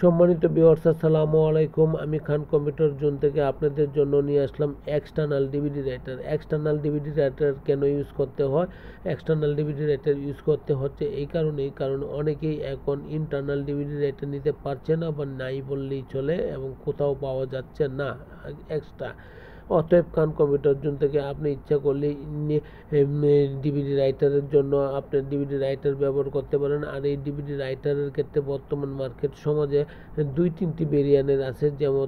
সম্মানিত ভিউয়ার্স, আসসালামু আলাইকুম। আমি খান কম্পিউটার জোন থেকে আপনাদের জন্য নিয়ে আসলাম external DVD writer. External DVD writer কেন ইউজ করতে হয়? এক্সটার্নাল ডিভিডি রাইটার ইউজ করতে হচ্ছে এই কারণেই, কারণ অনেকেই এখন ইন্টারনাল ডিভিডি রাইটার নিতে পারছে না বা নাই বললেই চলে, এবং কোথাও পাওয়া যাচ্ছে না এক্সট্রা। অতএব খান কম্পিউটার জোন থেকে আপনি ইচ্ছা করলে ডিভিডি রাইটারের জন্য আপনি ডিভিডি রাইটার ব্যবহার করতে পারেন। আর এই ডিভিডি রাইটারের ক্ষেত্রে বর্তমান মার্কেট সমাজে 2-3টি ভেরিয়েন্টের আছে, যেমন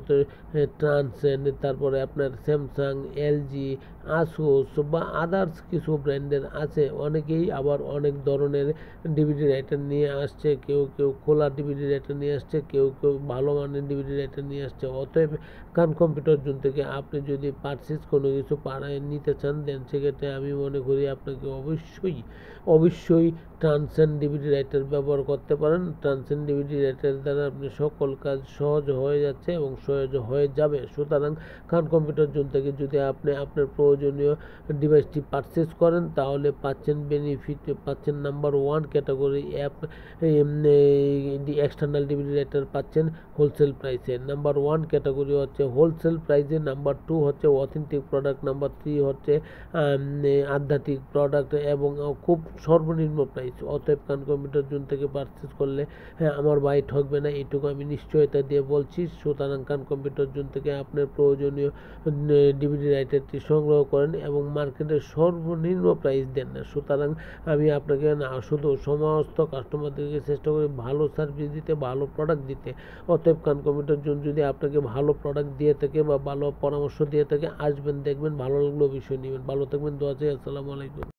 ট্রান্সেন্ড, তারপরে আপনার স্যামসাং, এলজি, আসুস বা আদার্স কিছু ব্র্যান্ডের আছে। অনেকেই আবার অনেক ধরনের ডিভিডি রাইটার নিয়ে আসছে, কেউ খোলা ডিভিডি রাইটার নিয়ে আসছে, কেউ ভালো মানের ডিভিডি রাইটার নিয়ে আসছে। অতএব খান কম্পিউটার জোন থেকে আপনি যদি পারচেজ কোনো কিছু পাড়ায় নিতে চান, দেন সেক্ষেত্রে আমি মনে করি আপনাকে অবশ্যই ট্রান্সেন্ড ডিভিডি রাইটার ব্যবহার করতে পারেন। ট্রান্সেন্ড ডিভিডি রাইটার দ্বারা আপনি সকল কাজ সহজ হয়ে যাচ্ছে এবং সহজ হয়ে যাবে। সুতরাং খান কম্পিউটার জোন থেকে যদি আপনি আপনার প্রয়োজনীয় ডিভাইসটি পারচেজ করেন, তাহলে পাচ্ছেন বেনিফিট, পাচ্ছেন number 1 category app external DVD writer পাচ্ছেন হোলসেল প্রাইসে। নাম্বার 1 ক্যাটাগরি হচ্ছে হোলসেল প্রাইসে, নাম্বার 2 হচ্ছে অথেন্টিক প্রোডাক্ট, নাম্বার 3 হচ্ছে আধ্যাত্মিক প্রোডাক্ট এবং খুব সর্বনিম্ন প্রাইস। অতএব খান কম্পিউটার জোন থেকে পারচেজ করলে আমার ভাই ঠকবে না, এইটুকু আমি নিশ্চয়তা দিয়ে বলছি। সুতরাং খান কম্পিউটার জোন থেকে আপনার প্রয়োজনীয় ডিভিডি রাইটারটি সংগ্রহ করেন এবং মার্কেটের সর্বনিম্ন প্রাইস দেন না। সুতরাং আমি আপনাকে না শুধু সমস্ত কাস্টমারদেরকে চেষ্টা করি ভালো সার্ভিস দিতে, ভালো প্রোডাক্ট দিতে। অতএব খান কম্পিউটার জোন যদি আপনাকে ভালো প্রোডাক্ট দিয়ে থাকে বা ভালো পরামর্শ দিয়ে থাকে, আসবেন, দেখবেন, ভালো লাগলো অবশ্যই নেবেন। ভালো থাকবেন, দোয়া চাই। আসসালামু আলাইকুম।